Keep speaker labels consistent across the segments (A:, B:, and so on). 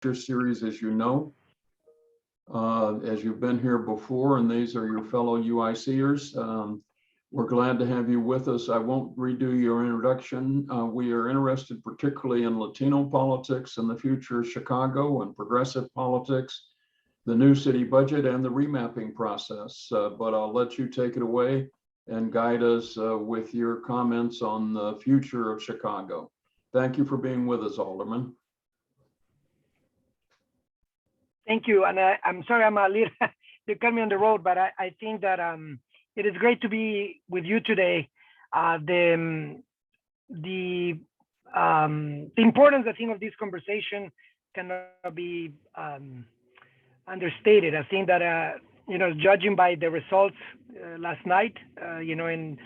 A: series, as you know. As you've been here before, and these are your fellow UICers. We're glad to have you with us. I won't redo your introduction. We are interested particularly in Latino politics and the future of Chicago and progressive politics, the new city budget, and the remapping process. But I'll let you take it away and guide us with your comments on the future of Chicago. Thank you for being with us, Alderman.
B: Thank you, and I'm sorry I'm a little, you cut me on the road, but I think that it is great to be with you today. The importance, I think, of this conversation cannot be understated. I think that judging by the results last night, in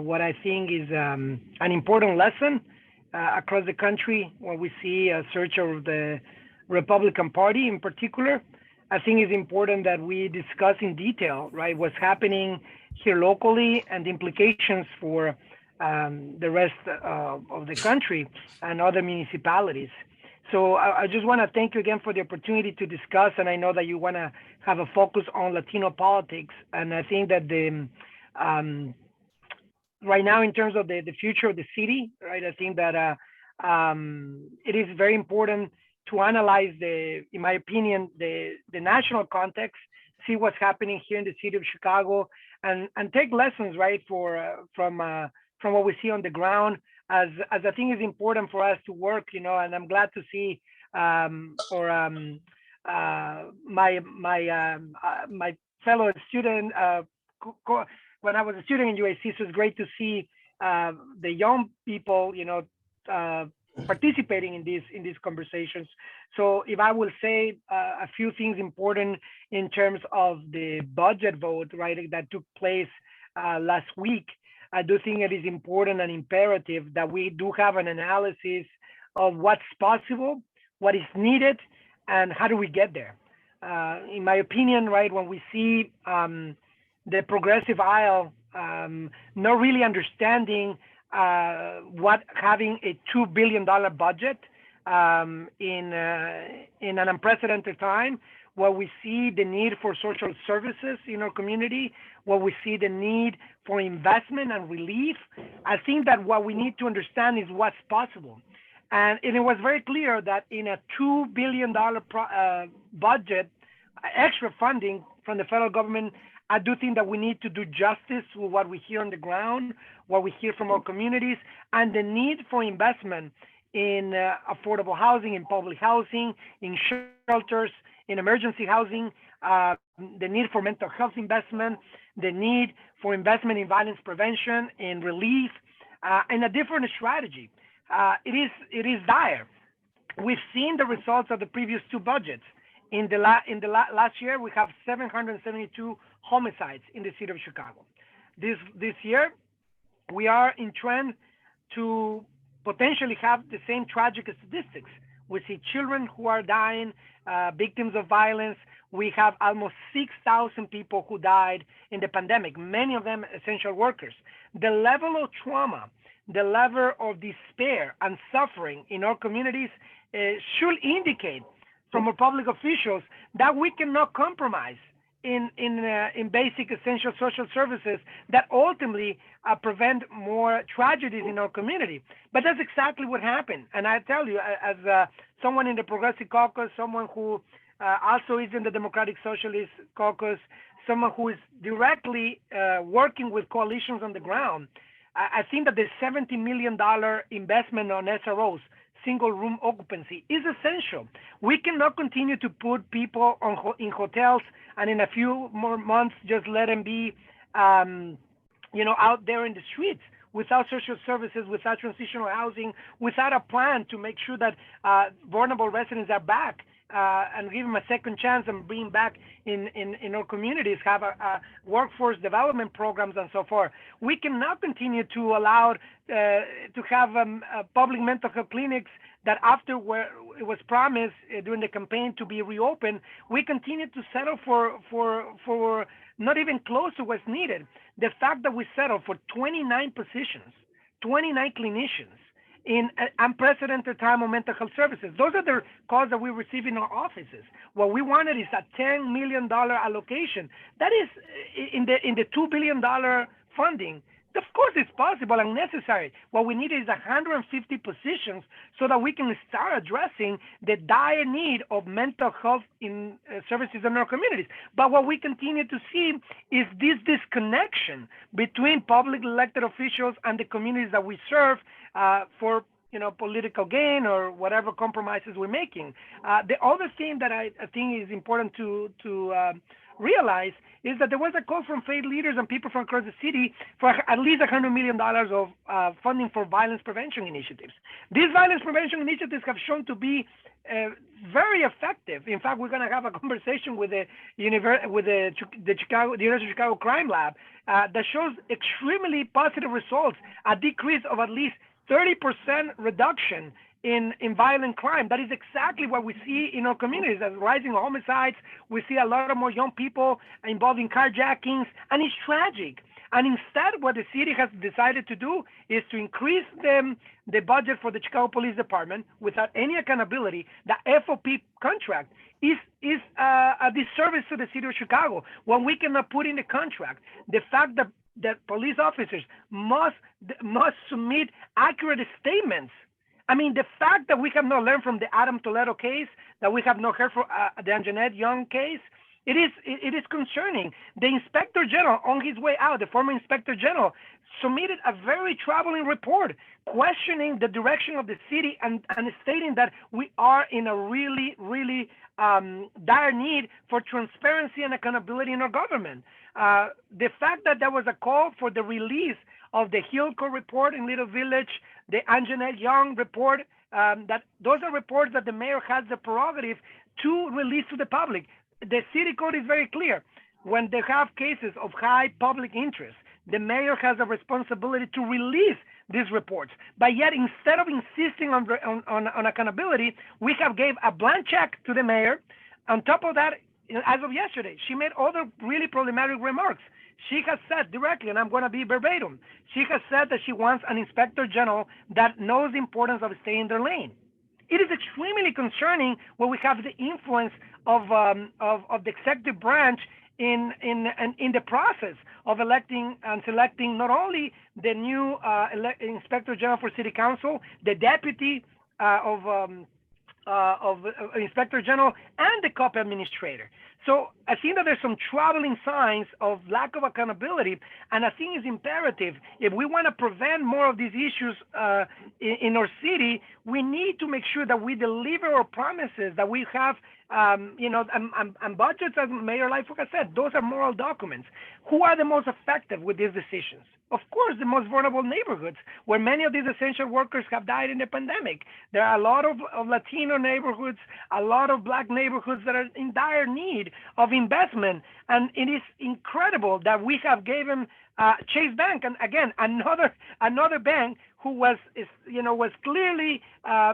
B: what I think is an important lesson across the country, when we see a surge of the Republican Party in particular, I think it's important that we discuss in detail, right, what's happening here locally and the implications for the rest of the country and other municipalities. So I just want to thank you again for the opportunity to discuss, and I know that you want to have a focus on Latino politics, and I think that right now, in terms of the future of the city, right, I think that it is very important to analyze in my opinion, the national context, see what's happening here in the city of Chicago, and take lessons, right, from what we see on the ground, as I think is important for us to work, and I'm glad to see my fellow student, when I was a student in UAC, so it's great to see the young people, participating in these conversations. So if I will say a few things important in terms of the budget vote, right, that took place last week, I do think it is important and imperative that we do have an analysis of what's possible, what is needed, and how do we get there. In my opinion, right, when we see the progressive aisle not really understanding what having a $2 billion budget in an unprecedented time, where we see the need for social services in our community, where we see the need for investment and relief, I think that what we need to understand is what's possible. And it was very clear that in a $2 billion budget, extra funding from the federal government, I do think that we need to do justice with what we hear on the ground, what we hear from our communities, and the need for investment in affordable housing, in public housing, in shelters, in emergency housing, the need for mental health investment, the need for investment in violence prevention, in relief, and a different strategy. It is dire. We've seen the results of the previous two budgets. In the last year, we have 772 homicides in the city of Chicago. This year, we are in trend to potentially have the same tragic statistics. We see children who are dying, victims of violence. We have almost 6,000 people who died in the pandemic, many of them essential workers. The level of trauma, the level of despair and suffering in our communities should indicate from our public officials that we cannot compromise in basic essential social services that ultimately prevent more tragedies in our community. But that's exactly what happened. And I tell you, as someone in the Progressive Caucus, someone who also is in the Democratic Socialist Caucus, someone who is directly working with coalitions on the ground, I think that the $70 million investment on SROs, single room occupancy, is essential. We cannot continue to put people in hotels and in a few more months just let them be out there in the streets without social services, without transitional housing, without a plan to make sure that vulnerable residents are back and give them a second chance and bring back in our communities, have a workforce development programs and so forth. We cannot continue to allow to have public mental health clinics that after where it was promised during the campaign to be reopened, we continue to settle for not even close to what's needed. The fact that we settled for 29 positions, 29 clinicians, in unprecedented time of mental health services. Those are the calls that we receive in our offices. What we wanted is a $10 million allocation. That is in the $2 billion funding. Of course, it's possible and necessary. What we need is 150 positions so that we can start addressing the dire need of mental health in services in our communities. But what we continue to see is this disconnection between public elected officials and the communities that we serve for political gain or whatever compromises we're making. The other thing that I think is important to realize is that there was a call from faith leaders and people from across the city for at least $100 million of funding for violence prevention initiatives. These violence prevention initiatives have shown to be very effective. In fact, we're going to have a conversation with the University of Chicago Crime Lab that shows extremely positive results, a decrease of at least 30% reduction in violent crime. That is exactly what we see in our communities, as rising homicides. We see a lot of more young people involved in carjackings, and it's tragic. And instead, what the city has decided to do is to increase the budget for the Chicago Police Department without any accountability. The FOP contract is a disservice to the city of Chicago when we cannot put in the contract the fact that police officers must submit accurate statements. I mean, the fact that we have not learned from the Adam Toledo case, that we have not heard from the Anjanette Young case, it is concerning. The Inspector General, on his way out, the former Inspector General, submitted a very troubling report questioning the direction of the city and stating that we are in a really, really dire need for transparency and accountability in our government. The fact that there was a call for the release of the Hillco report in Little Village, the Anjanette Young report, that those are reports that the mayor has the prerogative to release to the public. The city code is very clear. When they have cases of high public interest, the mayor has a responsibility to release these reports. But yet, instead of insisting on accountability, we have gave a blank check to the mayor. On top of that, as of yesterday, she made other really problematic remarks. She has said directly, and I'm going to be verbatim, she has said that she wants an inspector general that knows the importance of staying in their lane. It is extremely concerning when we have the influence of the executive branch in the process of electing and selecting not only the new inspector general for city council, the deputy of inspector general, and the COP administrator. So I think that there's some troubling signs of lack of accountability, and I think it's imperative, if we want to prevent more of these issues in our city, we need to make sure that we deliver our promises, that we have, and budgets, as Mayor Lightfoot has said, those are moral documents. Who are the most effective with these decisions? Of course, the most vulnerable neighborhoods, where many of these essential workers have died in the pandemic. There are a lot of Latino neighborhoods, a lot of Black neighborhoods that are in dire need of investment. And it is incredible that we have given Chase Bank, and again, another bank who was clearly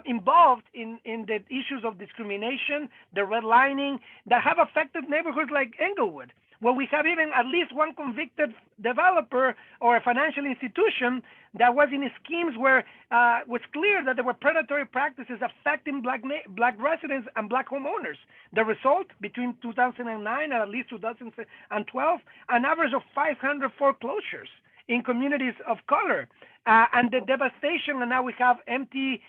B: involved in the issues of discrimination, the redlining, that have affected neighborhoods like Englewood, where we have even at least one convicted developer or a financial institution that was in schemes where it was clear that there were predatory practices affecting Black residents and Black homeowners. The result, between 2009 and at least 2012, an average of 500 foreclosures in communities of color, and the devastation. And now we have empty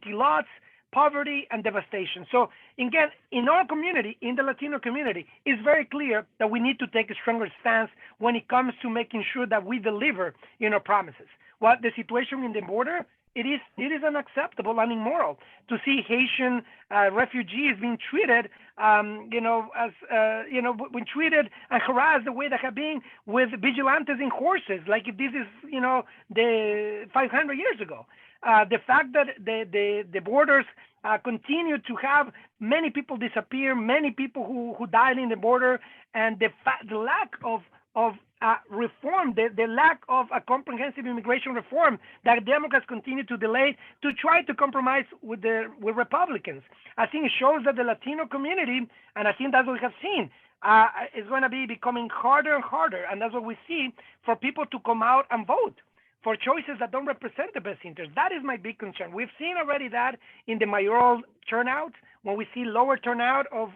B: lots, poverty, and devastation. So again, in our community, in the Latino community, it's very clear that we need to take a stronger stance when it comes to making sure that we deliver in our promises. Well, the situation in the border, it is unacceptable and immoral to see Haitian refugees being treated, being treated and harassed the way they have been with vigilantes in horses, like if this is, the 500 years ago. The fact that the borders continue to have many people disappear, many people who died in the border, and the lack of reform, the lack of a comprehensive immigration reform that Democrats continue to delay to try to compromise with Republicans. I think it shows that the Latino community, and I think that's what we have seen, is going to be becoming harder and harder, and that's what we see for people to come out and vote, for choices that don't represent the best interest. That is my big concern. We've seen already that in the mayoral turnout, when we see lower turnout of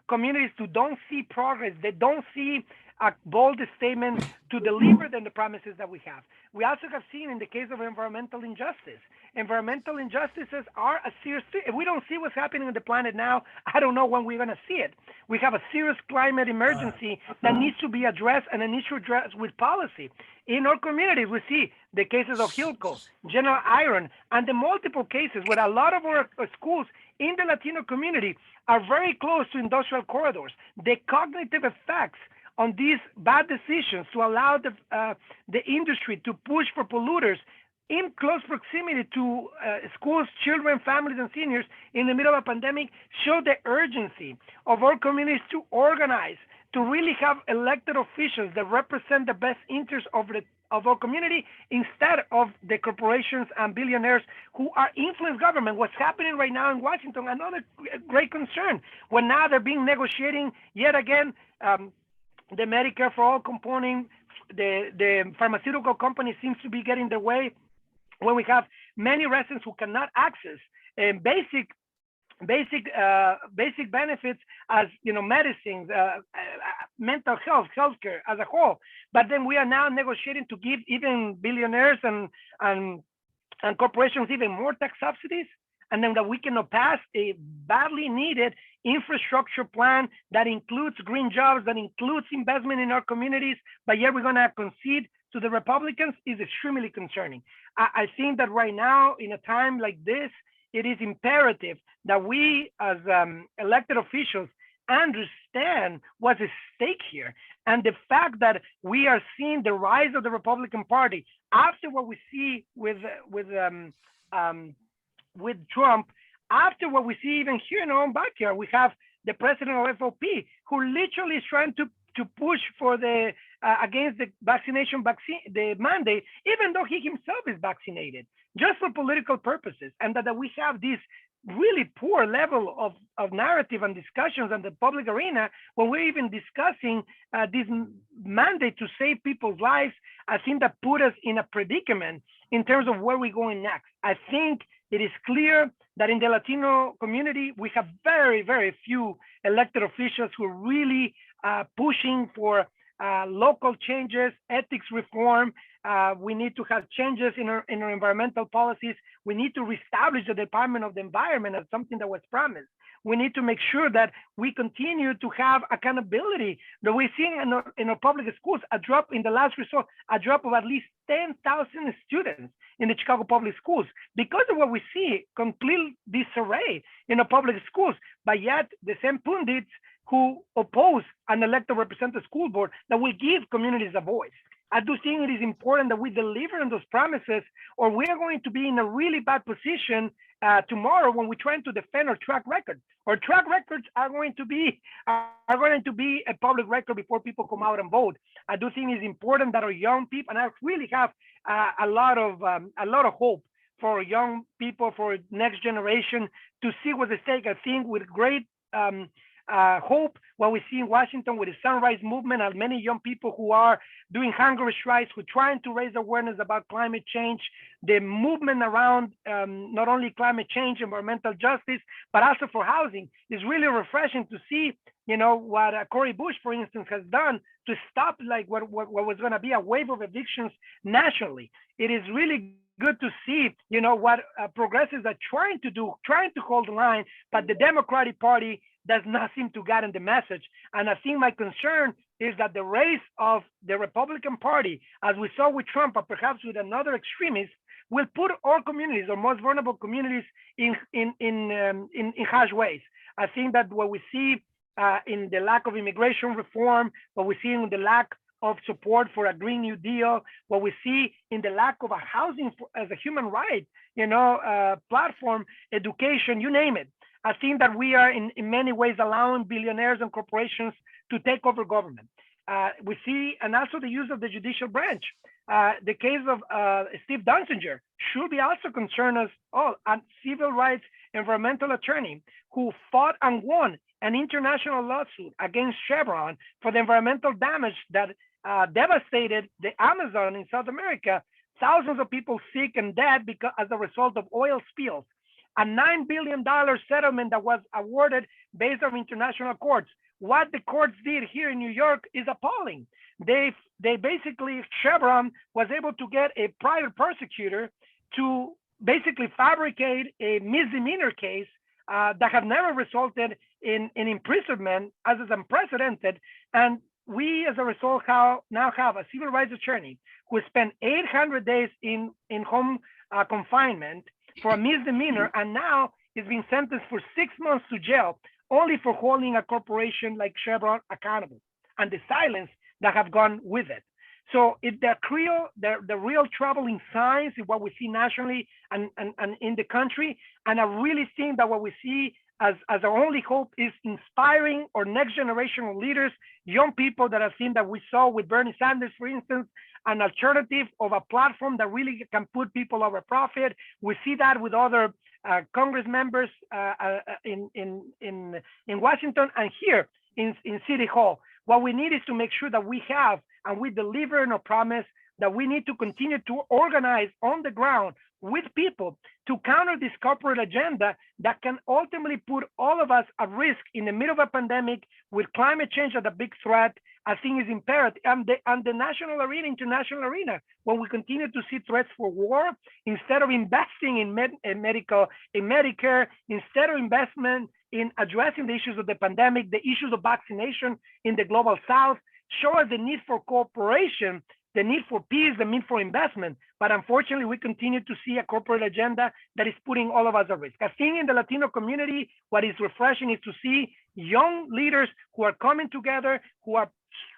B: communities who don't see progress, they don't see a bold statement to deliver than the promises that we have. We also have seen in the case of environmental injustice. Environmental injustices are a serious thing. If we don't see what's happening on the planet now, I don't know when we're going to see it. We have a serious climate emergency that needs to be addressed, and it needs to be addressed with policy. In our communities, we see the cases of Hilco, General Iron, and the multiple cases where a lot of our schools in the Latino community are very close to industrial corridors. The cognitive effects on these bad decisions to allow the industry to push for polluters in close proximity to schools, children, families, and seniors in the middle of a pandemic show the urgency of our communities to organize, to really have elected officials that represent the best interests of our community instead of the corporations and billionaires who are influence government. What's happening right now in Washington, another great concern, when now they're being negotiating yet again the Medicare for all component, the pharmaceutical company seems to be getting their way, when we have many residents who cannot access basic benefits as medicines, mental health, healthcare as a whole. But then we are now negotiating to give even billionaires and corporations even more tax subsidies, and then that we cannot pass a badly needed infrastructure plan that includes green jobs, that includes investment in our communities, but yet we're going to concede to the Republicans is extremely concerning. I think that right now, in a time like this, it is imperative that we as elected officials understand what's at stake here. And the fact that we are seeing the rise of the Republican Party after what we see with Trump, after what we see even here in our own backyard, we have the president of FOP who literally is trying to push for the against the the mandate, even though he himself is vaccinated, just for political purposes, and that we have this really poor level of narrative and discussions in the public arena when we're even discussing this mandate to save people's lives. I think that put us in a predicament in terms of where we're going next. I think it is clear that in the Latino community, we have very, very few elected officials who are really pushing for local changes, ethics reform. We need to have changes in our environmental policies. We need to reestablish the Department of the Environment as something that was promised. We need to make sure that we continue to have accountability. That we're seeing in our public schools a drop in the last resort, a drop of at least 10,000 students in the Chicago public schools because of what we see, complete disarray in our public schools. But yet the same pundits who oppose an elected representative school board that will give communities a voice. I do think it is important that we deliver on those promises, or we are going to be in a really bad position tomorrow when we're trying to defend our track record. Our track records are going to be a public record before people come out and vote. I do think it's important that our young people, and I really have a lot of hope for our young people, for next generation to see what's at stake. I think with great hope what we see in Washington with the Sunrise Movement and many young people who are doing hunger strikes, who are trying to raise awareness about climate change, the movement around not only climate change, environmental justice, but also for housing is really refreshing to see, what Cory Bush, for instance, has done to stop like what was going to be a wave of evictions nationally. It is really good to see, what progressives are trying to hold the line, but the Democratic Party does not seem to get in the message. And I think my concern is that the race of the Republican Party, as we saw with Trump, but perhaps with another extremist, will put our communities, our most vulnerable communities, in harsh ways. I think that what we see in the lack of immigration reform, what we see in the lack of support for a Green New Deal, what we see in the lack of a housing as a human right, platform, education, you name it. I think that we are in many ways allowing billionaires and corporations to take over government. We see, and also the use of the judicial branch. The case of Steve Dunsinger should be also concern us all. A civil rights environmental attorney who fought and won an international lawsuit against Chevron for the environmental damage that devastated the Amazon in South America. Thousands of people sick and dead because as a result of oil spills. A $9 billion settlement that was awarded based on international courts. What the courts did here in New York is appalling. They basically, Chevron was able to get a private prosecutor to basically fabricate a misdemeanor case that have never resulted in imprisonment, as is unprecedented. And we, as a result, now have a civil rights attorney who spent 800 days in home confinement for a misdemeanor, and now is being sentenced for 6 months to jail only for holding a corporation like Chevron accountable, and the silence that have gone with it. So the real troubling signs is what we see nationally and in the country. And I really think that what we see as our only hope is inspiring our next generation of leaders, young people that have seen that we saw with Bernie Sanders, for instance, an alternative of a platform that really can put people over profit. We see that with other Congress members in Washington and here in City Hall. What we need is to make sure that we have and we deliver on a promise that we need to continue to organize on the ground with people to counter this corporate agenda that can ultimately put all of us at risk in the middle of a pandemic with climate change as a big threat. I think is imperative. And the national arena, international arena, when we continue to see threats for war, instead of investing in Medicare, instead of investment in addressing the issues of the pandemic, the issues of vaccination in the global south, show us the need for cooperation, the need for peace, the need for investment. But unfortunately, we continue to see a corporate agenda that is putting all of us at risk. I think in the Latino community, what is refreshing is to see young leaders who are coming together, who are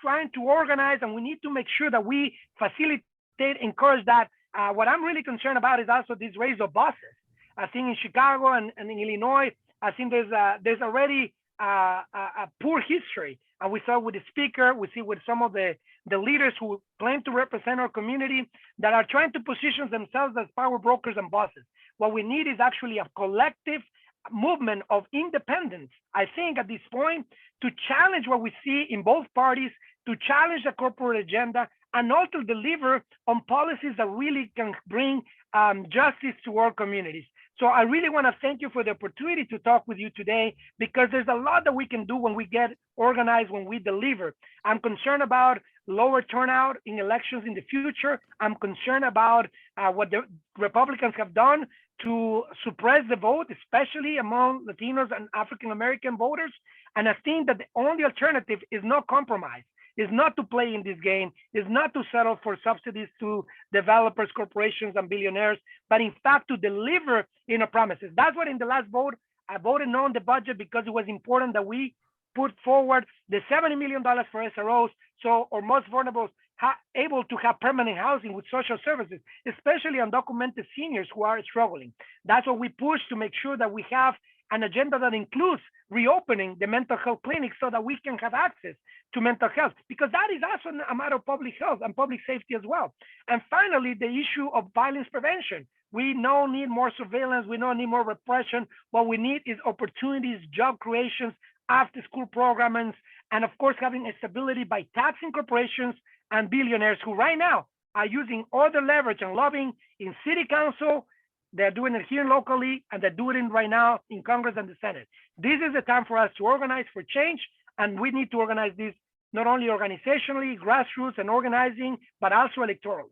B: trying to organize, and we need to make sure that we facilitate, encourage that. What I'm really concerned about is also this raise of buses. I think in Chicago and in Illinois, I think there's already a poor history. And we saw with the speaker, we see with some of the leaders who claim to represent our community that are trying to position themselves as power brokers and bosses. What we need is actually a collective movement of independence, I think, at this point, to challenge what we see in both parties, to challenge the corporate agenda, and also deliver on policies that really can bring justice to our communities. So I really want to thank you for the opportunity to talk with you today, because there's a lot that we can do when we get organized, when we deliver. I'm concerned about lower turnout in elections in the future. I'm concerned about what the Republicans have done to suppress the vote, especially among Latinos and African-American voters. And I think that the only alternative is no compromise, is not to play in this game, is not to settle for subsidies to developers, corporations, and billionaires, but in fact to deliver in our promises. That's what in the last vote, I voted no on the budget because it was important that we put forward the $70 million for SROs, so our most vulnerable able to have permanent housing with social services, especially undocumented seniors who are struggling. That's what we push to make sure that we have an agenda that includes reopening the mental health clinics so that we can have access to mental health, because that is also a matter of public health and public safety as well. And finally, the issue of violence prevention. We now need more surveillance. We now need more repression. What we need is opportunities, job creations, after school programs, and of course, having a stability by taxing corporations and billionaires who right now are using all the leverage and lobbying in city council. They're doing it here locally, and they're doing it right now in Congress and the Senate. This is the time for us to organize for change, and we need to organize this not only organizationally, grassroots and organizing, but also electorally.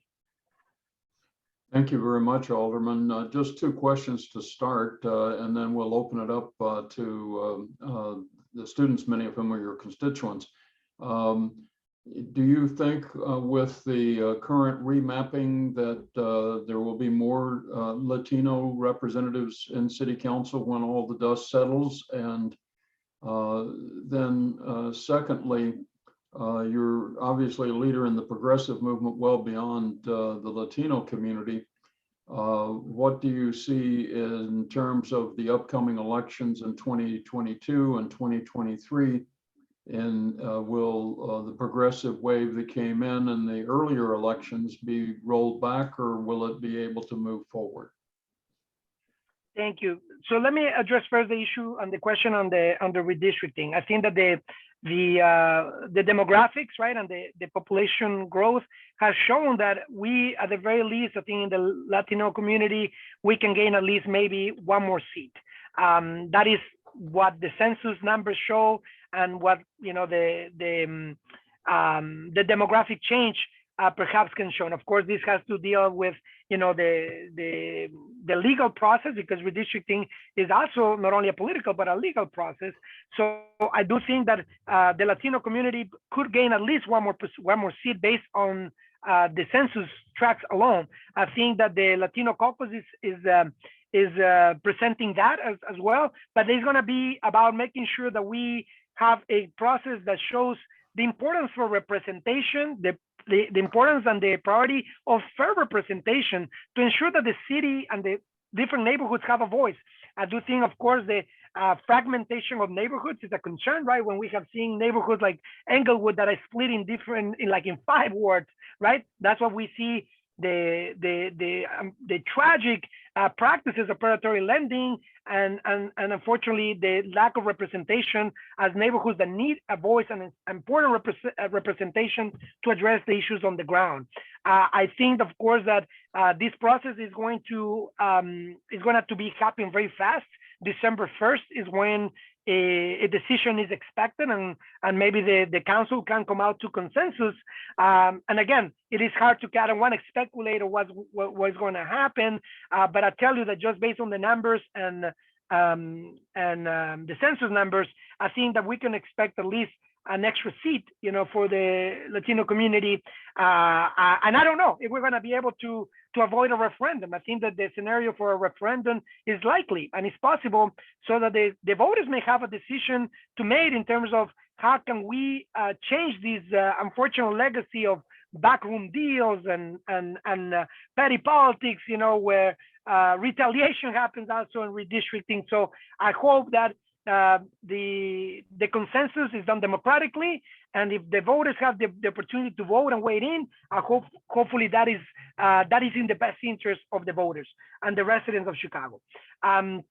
A: Thank you very much, Alderman. Just two questions to start, and then we'll open it up to the students, many of whom are your constituents. Do you think with the current remapping that there will be more Latino representatives in City Council when all the dust settles? And then secondly, you're obviously a leader in the progressive movement well beyond the Latino community. What do you see in terms of the upcoming elections in 2022 and 2023? And will the progressive wave that came in the earlier elections be rolled back, or will it be able to move forward?
B: Thank you. So let me address first the issue and the question on the redistricting. I think that the demographics, right, and the population growth has shown that we, at the very least, I think in the Latino community, we can gain at least maybe one more seat. That is what the census numbers show, and what the demographic change perhaps can show. And of course, this has to deal with the legal process, because redistricting is also not only a political but a legal process. So I do think that the Latino community could gain at least one more seat based on the census tracts alone. I think that the Latino caucus is presenting that as well, but it's going to be about making sure that we have a process that shows the importance for representation, the importance and the priority of fair representation, to ensure that the city and the different neighborhoods have a voice. I do think, of course, the fragmentation of neighborhoods is a concern, right? When we have seen neighborhoods like Englewood that are split in in 5 wards, right? That's what we see. The tragic practices of predatory lending, and unfortunately the lack of representation as neighborhoods that need a voice and important representation to address the issues on the ground. I think, of course, that this process is going to have to be happening very fast. December 1st is when a decision is expected, and maybe the council can come out to consensus. And again, it is hard to I don't want to speculate on what's going to happen, but I tell you that just based on the numbers and the census numbers, I think that we can expect at least an extra seat, for the Latino community. And I don't know if we're going to be able to avoid a referendum. I think that the scenario for a referendum is likely and is possible, so that the voters may have a decision to make in terms of how can we change this unfortunate legacy of backroom deals and petty politics, where retaliation happens also in redistricting. So I hope that the consensus is done democratically, and if the voters have the opportunity to vote and weigh in, hopefully that is in the best interest of the voters and the residents of Chicago. And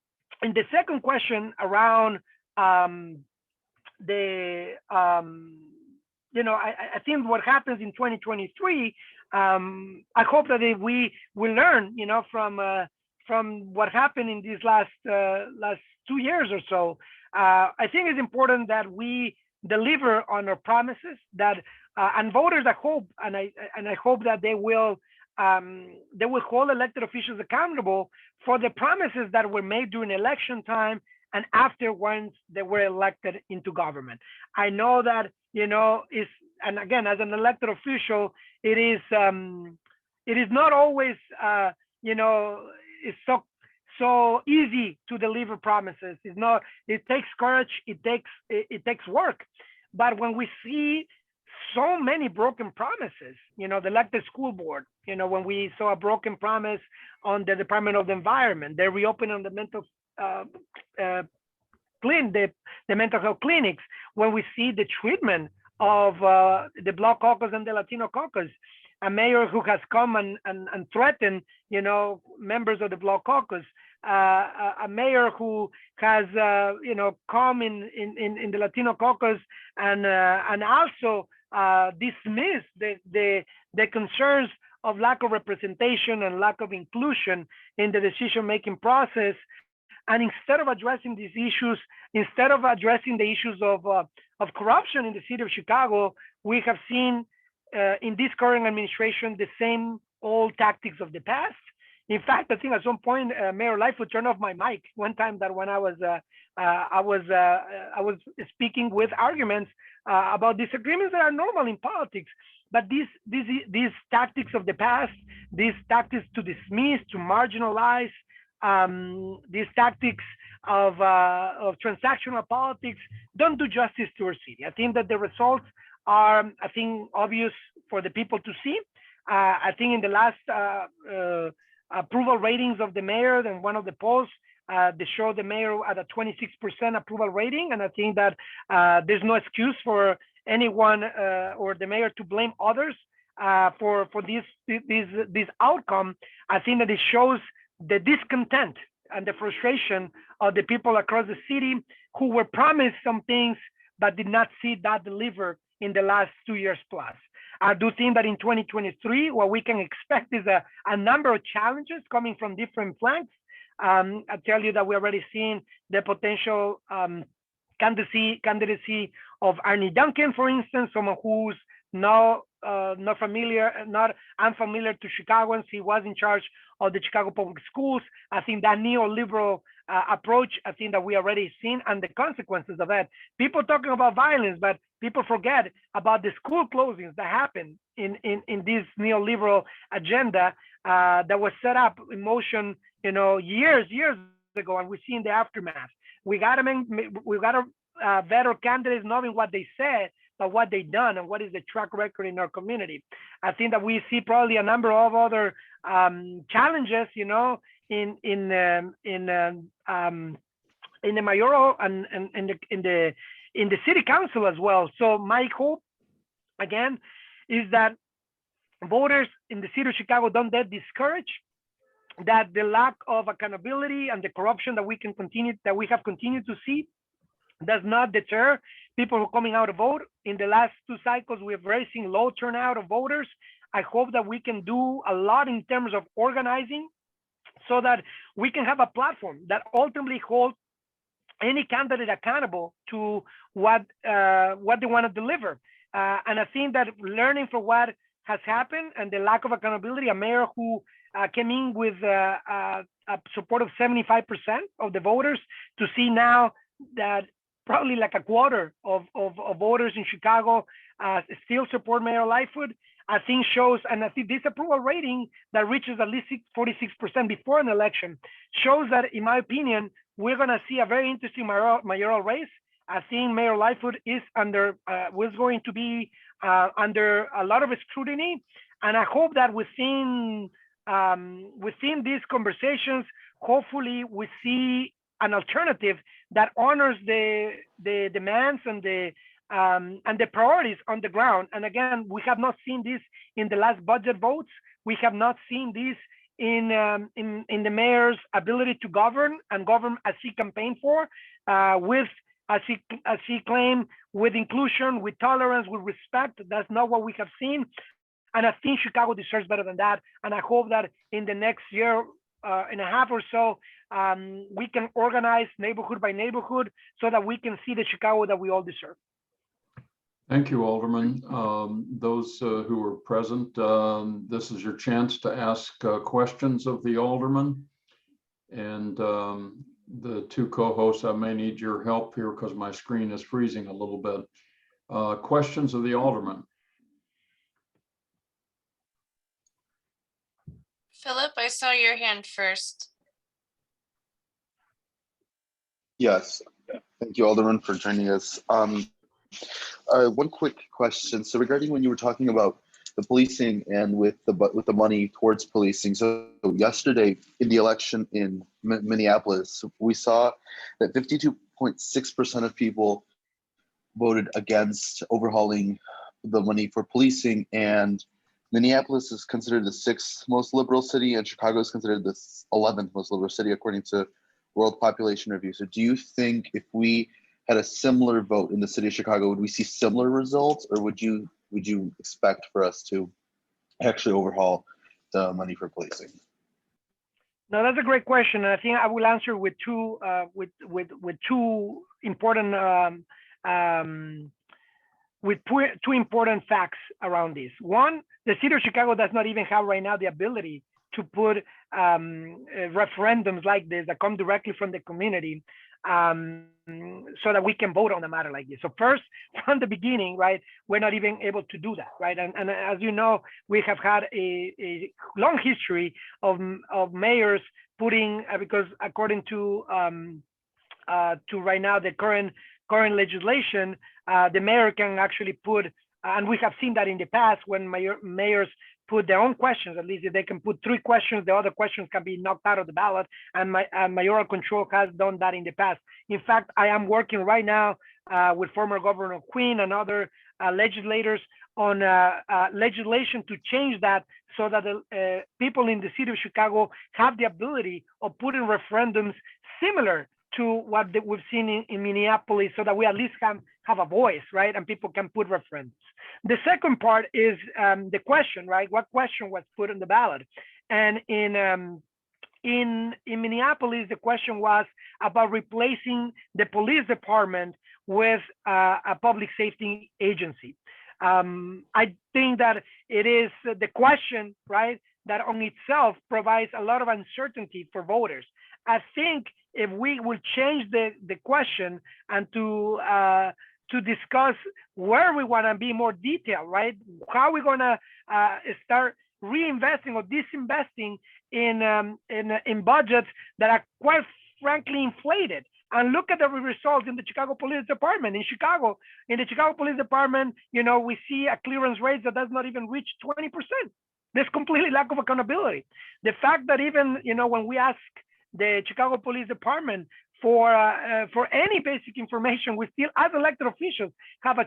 B: the second question around I think what happens in 2023, I hope that if we will learn, from what happened in these last 2 years or so. I think it's important that we deliver on our promises, that and voters, I hope, and I hope that they will hold elected officials accountable for the promises that were made during election time and after, once they were elected into government. I know that and again, as an elected official, it is not always it's so easy to deliver promises. It's not. It takes courage. It takes work. But when we see so many broken promises, the elected school board, when we saw a broken promise on the Department of the Environment, the reopening of the mental the mental health clinics, when we see the treatment of the Black Caucus and the Latino Caucus, a mayor who has come and threatened, members of the Black Caucus, a mayor who has, come in the Latino Caucus and also dismiss the concerns of lack of representation and lack of inclusion in the decision-making process. And instead of addressing these issues, instead of addressing the issues of corruption in the city of Chicago, we have seen in this current administration the same old tactics of the past. In fact, I think at some point Mayor Lightfoot turned off my mic one time, that when I was speaking with arguments about disagreements that are normal in politics. But these tactics of the past, these tactics to dismiss, to marginalize, these tactics of transactional politics don't do justice to our city. I think that the results are, obvious for the people to see. I think in the last approval ratings of the mayor, and one of the polls, they show the mayor at a 26% approval rating. And I think that there's no excuse for anyone or the mayor to blame others for this outcome. I think that it shows the discontent and the frustration of the people across the city who were promised some things but did not see that delivered in the last 2 years plus. I do think that in 2023, what we can expect is a number of challenges coming from different flanks. I tell you that we're already seeing the potential candidacy of Arnie Duncan, for instance, someone who's not unfamiliar to Chicagoans. He was in charge of the Chicago Public Schools. I think that neoliberal approach, I think that we already seen, and the consequences of that. People talking about violence, but people forget about the school closings that happened in this neoliberal agenda that was set up in motion, years ago, and we're seeing the aftermath. We gotta vet our candidates knowing what they said, but what they done and what is the track record in our community. I think that we see probably a number of other challenges, in the mayoral and in the city council as well. So my hope, again, is that voters in the city of Chicago don't get discouraged, that the lack of accountability and the corruption that we have continued to see does not deter people who are coming out to vote. In the last 2 cycles, we have already seen low turnout of voters. I hope that we can do a lot in terms of organizing so that we can have a platform that ultimately holds any candidate accountable to what they want to deliver. And I think that learning from what has happened and the lack of accountability, a mayor who came in with a support of 75% of the voters, to see now that probably like a quarter of voters in Chicago still support Mayor Lightfoot, I think shows, and I think this approval rating that reaches at least 46% before an election shows that, in my opinion, we're going to see a very interesting mayoral race. I think Mayor Lightfoot is going to be under a lot of scrutiny, and I hope that within these conversations, hopefully we see an alternative that honors the demands and the priorities on the ground. And again, we have not seen this in the last budget votes. We have not seen this in the mayor's ability to govern and govern as he campaigned for, as he claimed, with inclusion, with tolerance, with respect. That's not what we have seen. And I think Chicago deserves better than that. And I hope that in the next year and a half or so, we can organize neighborhood by neighborhood so that we can see the Chicago that we all deserve.
A: Thank you, Alderman. Those who are present, this is your chance to ask questions of the Alderman. And the 2 co-hosts, I may need your help here because my screen is freezing a little bit. Questions of the Alderman.
C: Philip, I saw your hand first.
D: Yes, thank you, Alderman, for joining us. One quick question. So regarding when you were talking about the policing and with the money towards policing, so yesterday in the election in Minneapolis, we saw that 52.6% of people voted against overhauling the money for policing, and Minneapolis is considered the 6th most liberal city, and Chicago is considered the 11th most liberal city, according to World Population Review. So do you think if we had a similar vote in the city of Chicago, would we see similar results, or would you expect for us to actually overhaul the money for policing?
B: No, that's a great question. And I think I will answer with two important two important facts around this. One, the city of Chicago does not even have right now the ability to put referendums like this that come directly from the community, so that we can vote on a matter like this. So first, from the beginning, right, we're not even able to do that, right? And as you know, we have had a long history of mayors putting, because according to right now the current legislation, the mayor can actually put, and we have seen that in the past when mayors put their own questions. At least if they can put 3 questions, the other questions can be knocked out of the ballot, and mayoral control has done that in the past. In fact, I am working right now with former Governor Quinn and other legislators on legislation to change that so that the people in the city of Chicago have the ability of putting referendums similar to what we've seen in Minneapolis, so that we at least have a voice, right? And people can put referendums. The second part is the question, right? What question was put on the ballot? And in Minneapolis, the question was about replacing the police department with a public safety agency. I think that it is the question, right, that on itself provides a lot of uncertainty for voters. I think if we will change the question and to discuss where we want to be more detailed, right? How we're going to start reinvesting or disinvesting in budgets that are quite frankly inflated. And look at the results in the Chicago Police Department. In the Chicago Police Department, we see a clearance rate that does not even reach 20%. There's completely lack of accountability. The fact that even, when we ask the Chicago Police Department for any basic information, we still, as elected officials, have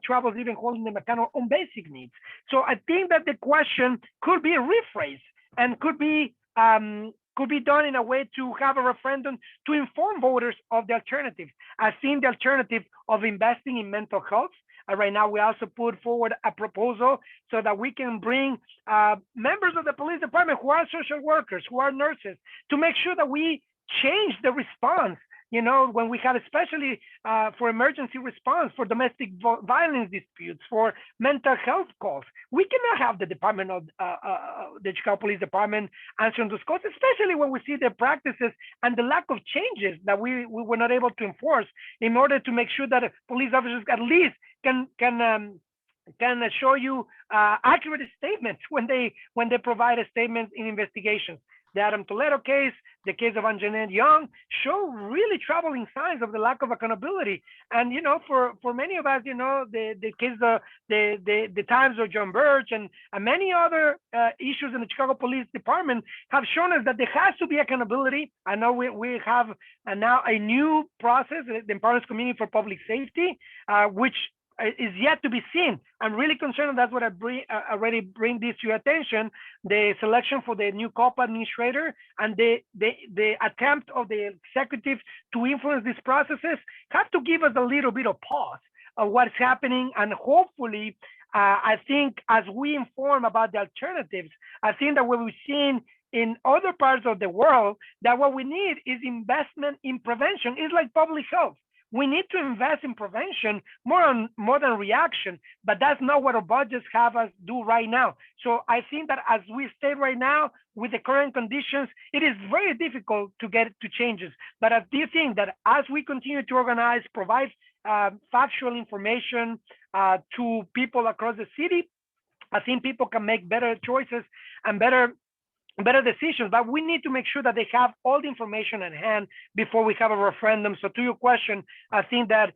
B: troubles even holding them accountable on basic needs. So I think that the question could be rephrased and could be done in a way to have a referendum to inform voters of the alternative. I think the alternative of investing in mental health. Right now, we also put forward a proposal so that we can bring members of the police department who are social workers, who are nurses, to make sure that we change the response. When we have, especially for emergency response, for domestic violence disputes, for mental health calls, we cannot have the department of the Chicago Police Department answering those calls, especially when we see the practices and the lack of changes that we were not able to enforce in order to make sure that police officers at least can show you accurate statements when they provide a statement in investigations. The Adam Toledo case, the case of Anjanette Young, show really troubling signs of the lack of accountability. And for many of us, the case of the times of John Birch and many other issues in the Chicago Police Department have shown us that there has to be accountability. I know we have now a new process, the Empowerment Committee for Public Safety, which is yet to be seen. I'm really concerned, and that's what I already bring this to your attention, the selection for the new COPA administrator and the attempt of the executive to influence these processes have to give us a little bit of pause of what's happening. And hopefully, I think as we inform about the alternatives, I think that what we've seen in other parts of the world, that what we need is investment in prevention. It's like public health. We need to invest in prevention more than reaction, but that's not what our budgets have us do right now. So I think that as we stay right now with the current conditions, it is very difficult to get to changes. But I do think that as we continue to organize, provide factual information to people across the city, I think people can make better choices and better decisions, but we need to make sure that they have all the information at hand before we have a referendum. So to your question, I think that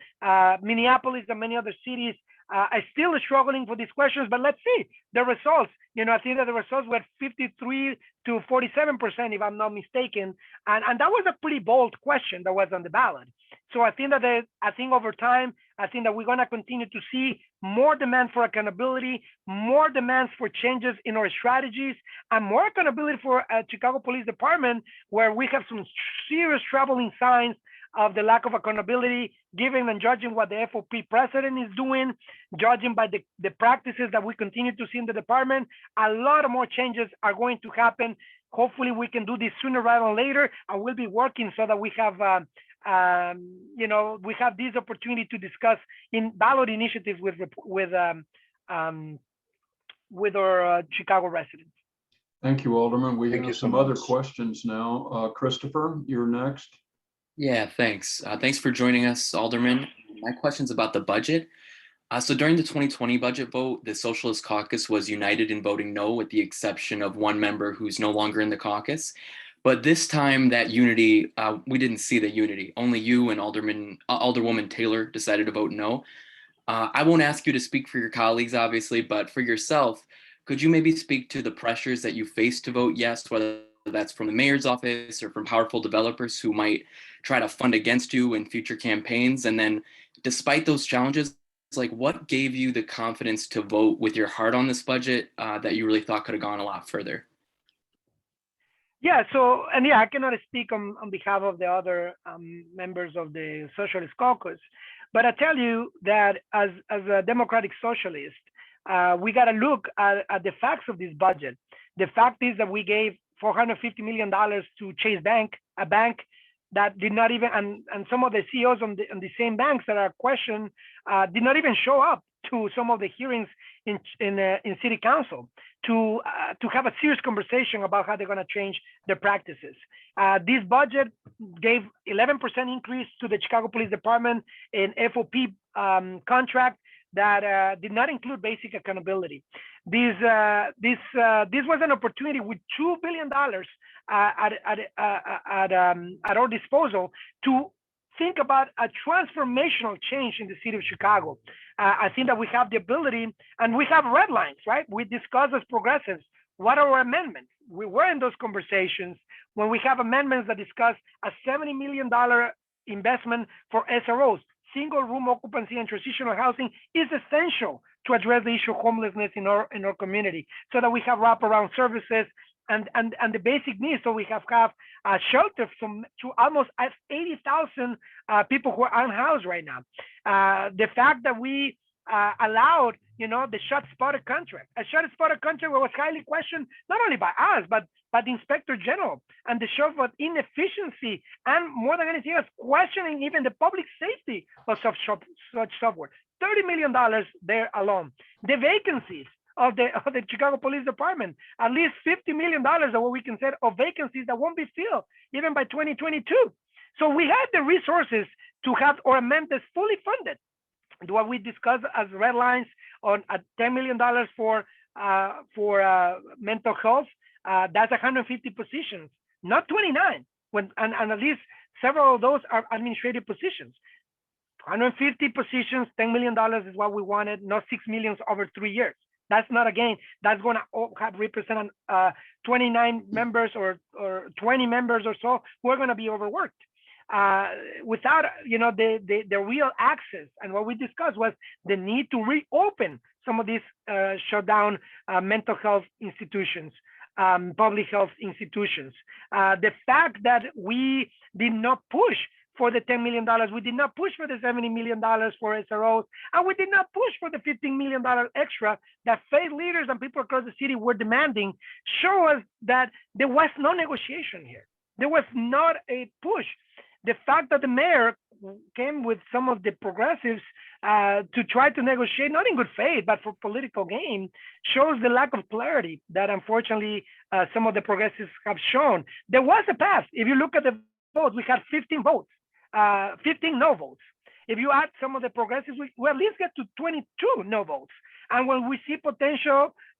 B: Minneapolis and many other cities are still struggling for these questions, but let's see the results. I think that the results were 53 to 47%, if I'm not mistaken. And that was a pretty bold question that was on the ballot. So I think that over time, I think that we're going to continue to see more demand for accountability, more demands for changes in our strategies, and more accountability for Chicago Police Department, where we have some serious troubling signs of the lack of accountability, given and judging what the FOP president is doing, judging by the practices that we continue to see in the department. A lot of more changes are going to happen. Hopefully we can do this sooner rather than later, and we'll be working so that we have we have this opportunity to discuss in ballot initiatives with our Chicago residents.
A: Thank you, Alderman. We
D: Thank you
A: have
D: so
A: some other
D: much.
A: questions now. Christopher, you're next.
E: Yeah, thanks. Thanks for joining us, Alderman. My question's about the budget. So during the 2020 budget vote, the Socialist Caucus was united in voting no, with the exception of one member who's no longer in the caucus. But this time, that unity, we didn't see the unity. Only you and Alderwoman Taylor decided to vote no. I won't ask you to speak for your colleagues, obviously, but for yourself, could you maybe speak to the pressures that you face to vote yes, whether that's from the mayor's office or from powerful developers who might try to fund against you in future campaigns? And then, despite those challenges, like, what gave you the confidence to vote with your heart on this budget that you really thought could have gone a lot further?
B: Yeah, so, and yeah, I cannot speak on behalf of the other members of the Socialist Caucus, but I tell you that as a democratic socialist, we got to look at the facts of this budget. The fact is that we gave $450 million to Chase Bank, a bank that did not even, and some of the CEOs on the same banks that are questioned did not even show up to some of the hearings in city council to have a serious conversation about how they're going to change their practices. This budget gave 11% increase to the Chicago Police Department in FOP contract that did not include basic accountability. This was an opportunity with $2 billion at our disposal to think about a transformational change in the city of Chicago. I think that we have the ability, and we have red lines, right? We discuss as progressives, what are our amendments? We were in those conversations when we have amendments that discuss a $70 million investment for SROs. Single room occupancy and transitional housing is essential to address the issue of homelessness in our community, so that we have wraparound services and the basic needs. So we have shelter to almost 80,000 people who are unhoused right now. The fact that we allowed, the shot-spotted contract, a shot-spotted contract was highly questioned, not only by us, but by the Inspector General, and the show of inefficiency, and more than anything else, questioning even the public safety of such software. $30 million there alone. The vacancies of the Chicago Police Department, at least $50 million of what we can say of vacancies that won't be filled even by 2022. So we had the resources to have our amendments fully funded. What we discussed as red lines on $10 million for mental health, that's 150 positions, not 29. And at least several of those are administrative positions. 150 positions, $10 million is what we wanted, not $6 million over 3 years. That's not a gain. That's going to represent 29 members or 20 members or so who are going to be overworked. Without the real access. And what we discussed was the need to reopen some of these shut down mental health institutions, public health institutions. The fact that we did not push for the $10 million, we did not push for the $70 million for SROs, and we did not push for the $15 million extra that faith leaders and people across the city were demanding, show us that there was no negotiation here. There was not a push. The fact that the mayor came with some of the progressives to try to negotiate, not in good faith, but for political gain, shows the lack of clarity that unfortunately some of the progressives have shown. There was a path. If you look at the votes, we had 15 votes, 15 no votes. If you add some of the progressives, we at least get to 22 no votes. And when we see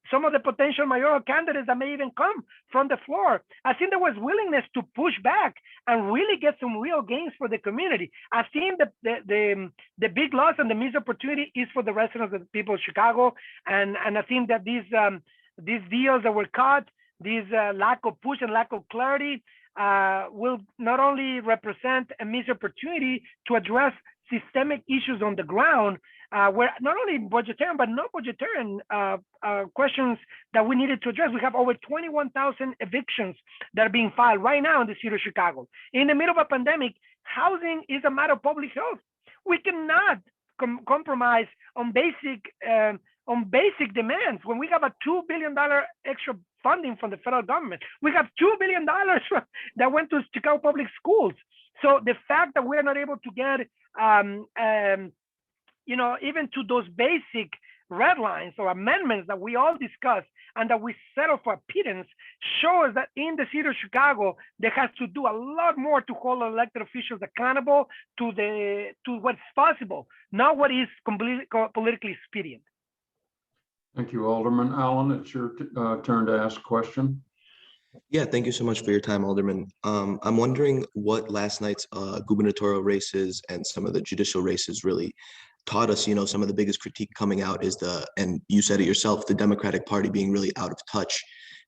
B: some of the potential mayoral candidates that may even come from the floor, I think there was willingness to push back and really get some real gains for the community. I think the big loss and the missed opportunity is for the residents of the people of Chicago. And I think that these deals that were cut, this lack of push and lack of clarity will not only represent a missed opportunity to address systemic issues on the ground, where not only budgetarian, but non-budgetarian questions that we needed to address. We have over 21,000 evictions that are being filed right now in the city of Chicago. In the middle of a pandemic, housing is a matter of public health. We cannot compromise on basic demands. When we have a $2 billion extra funding from the federal government, we have $2 billion that went to Chicago public schools. So the fact that we're not able to get even to those basic red lines or amendments that we all discussed and that we settle for a pittance shows that in the city of Chicago, there has to do a lot more to hold elected officials accountable to what's possible, not what is completely politically expedient.
A: Thank you, Alderman. Alan, it's your turn to ask a question.
F: Yeah, thank you so much for your time, Alderman. I'm wondering what last night's gubernatorial races and some of the judicial races really taught us. Some of the biggest critique coming out is and you said it yourself, the Democratic Party being really out of touch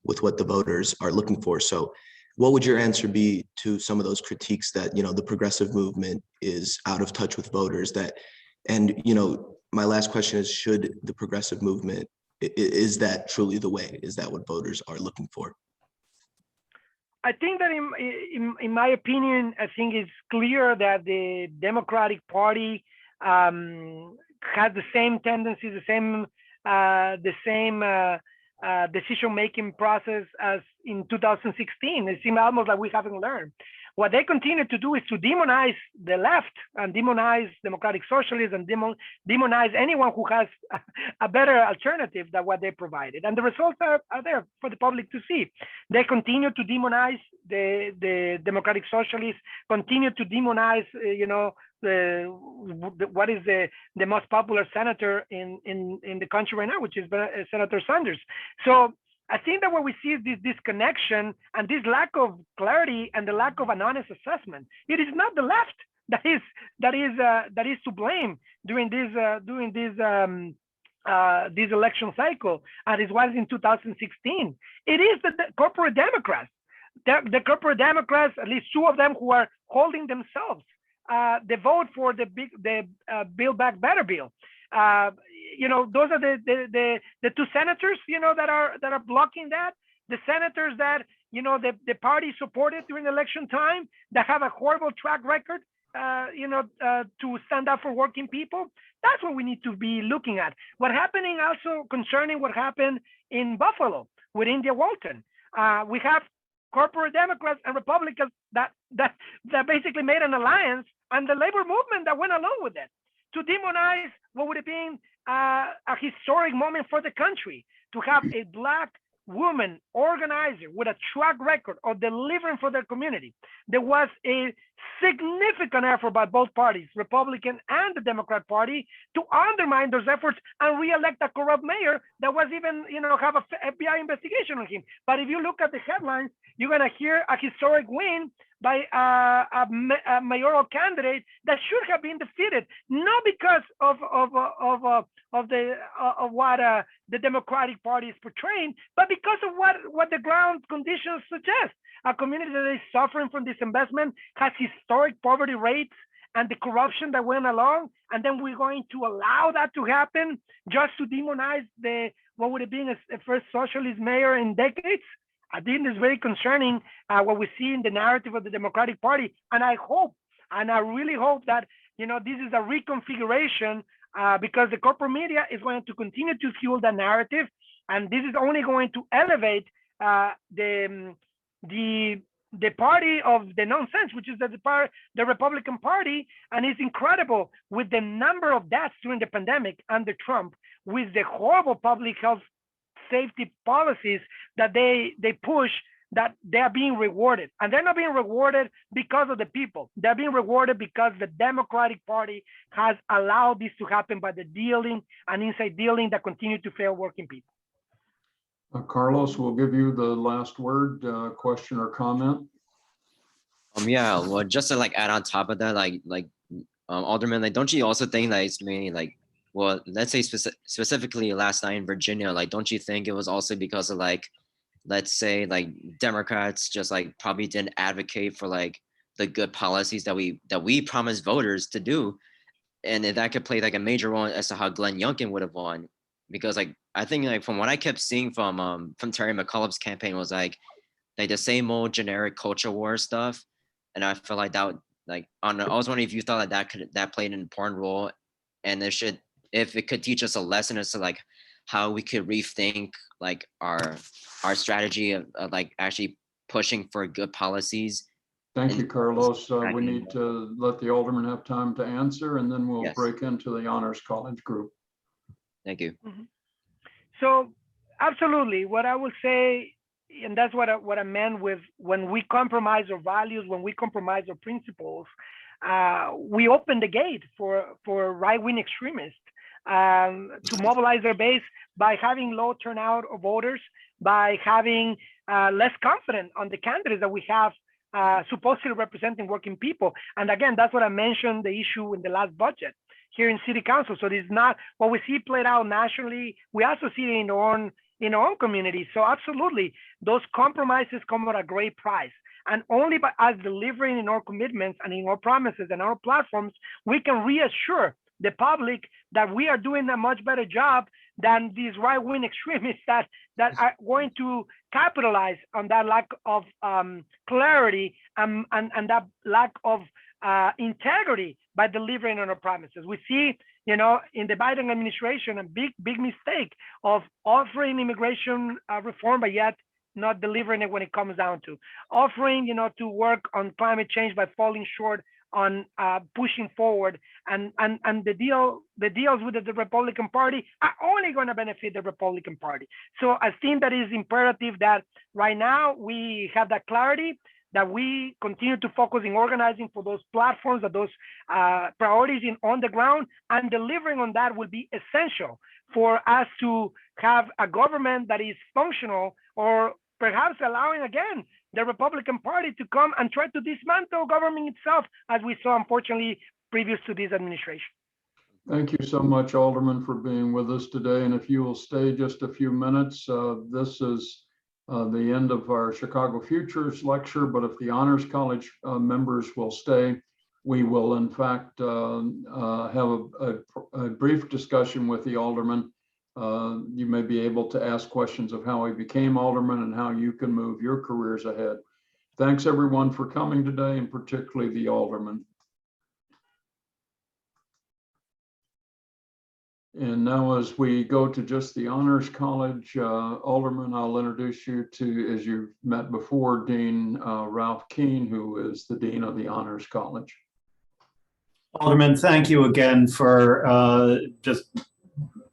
F: with what the voters are looking for. So what would your answer be to some of those critiques that, the progressive movement is out of touch with voters, and my last question is, should the progressive movement, is that truly the way? Is that what voters are looking for?
B: I think that in my opinion, I think it's clear that the Democratic Party has the same tendencies, the same decision-making process as in 2016. It seems almost like we haven't learned. What they continue to do is to demonize the left and demonize democratic socialists and demonize anyone who has a better alternative than what they provided. And the results are there for the public to see. They continue to demonize the democratic socialists, continue to demonize, what is the most popular senator in the country right now, which is Senator Sanders. So I think that what we see is this disconnection and this lack of clarity and the lack of an honest assessment. It is not the left that is to blame during this election cycle, and it was in 2016. It is the corporate Democrats. The corporate Democrats, at least two of them, who are holding themselves the vote for the Build Back Better bill. Those are the two senators, that are blocking that. The senators that, the party supported during election time, that have a horrible track record, to stand up for working people. That's what we need to be looking at. What happening also concerning what happened in Buffalo with India Walton. We have corporate Democrats and Republicans that basically made an alliance, and the labor movement that went along with it, to demonize what would have been a historic moment for the country, to have a Black woman organizer with a track record of delivering for their community. There was a significant effort by both parties, Republican and the Democrat Party, to undermine those efforts and re-elect a corrupt mayor that was even, have a FBI investigation on him. But if you look at the headlines, you're going to hear a historic win by a mayoral candidate that should have been defeated, not because of what the Democratic Party is portraying, but because of what the ground conditions suggest. A community that is suffering from disinvestment, has historic poverty rates, and the corruption that went along, and then we're going to allow that to happen just to demonize what would have been a first socialist mayor in decades. I think it's very concerning what we see in the narrative of the Democratic Party. And I hope, and I really hope that, this is a reconfiguration because the corporate media is going to continue to fuel the narrative. And this is only going to elevate the party of the nonsense, which is the Republican Party. And it's incredible with the number of deaths during the pandemic under Trump, with the horrible public health safety policies that they push, that they are being rewarded. And they're not being rewarded because of the people. They're being rewarded because the Democratic Party has allowed this to happen by the dealing and inside dealing that continue to fail working people.
A: Carlos, we'll give you the last word, question or comment.
G: Yeah, well, just to add on top of that, Alderman, don't you also think that it's mainly well, let's say specifically last night in Virginia, don't you think it was also because of let's say Democrats just probably didn't advocate for the good policies that we promised voters to do, and that could play a major role as to how Glenn Youngkin would have won, because I think from what I kept seeing from Terry McAuliffe's campaign was the same old generic culture war stuff, and I feel that I was wondering if you thought that played an important role, and if it could teach us a lesson as to how we could rethink our strategy of actually pushing for good policies.
A: Thank you, Carlos. We need to let the alderman have time to answer, and then we'll break into the Honors College group.
G: Thank you.
B: Mm-hmm. So absolutely, what I would say, and that's what I meant with when we compromise our values, when we compromise our principles, we open the gate for right-wing extremists to mobilize their base by having low turnout of voters, by having less confidence on the candidates that we have supposedly representing working people. And again, that's what I mentioned, the issue in the last budget here in City Council. So this is not what we see played out nationally. We also see it in our own community. So absolutely, those compromises come at a great price. And only by us delivering in our commitments and in our promises and our platforms, we can reassure the public that we are doing a much better job than these right-wing extremists that are going to capitalize on that lack of clarity and that lack of integrity by delivering on our promises. We see, in the Biden administration, a big mistake of offering immigration reform, but yet not delivering it when it comes down to offering, to work on climate change, by falling short on pushing forward, and the deals with the Republican Party are only going to benefit the Republican Party. So I think that is imperative that right now we have that clarity, that we continue to focus in organizing for those platforms, that those priorities on the ground, and delivering on that will be essential for us to have a government that is functional, or perhaps allowing again the Republican Party to come and try to dismantle government itself, as we saw, unfortunately, previous to this administration.
A: Thank you so much, Alderman, for being with us today. And if you will stay just a few minutes, this is the end of our Chicago Futures lecture, but if the Honors College members will stay, we will in fact have a brief discussion with the alderman. You may be able to ask questions of how he became alderman and how you can move your careers ahead. Thanks everyone for coming today, and particularly the alderman. And now as we go to just the Honors College, Alderman, I'll introduce you to, as you've met before, Dean Ralph Keene, who is the Dean of the Honors College.
H: Alderman, thank you again for just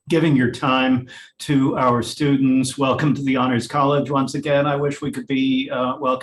H: giving your time to our students. Welcome to the Honors College once again. I wish we could be welcome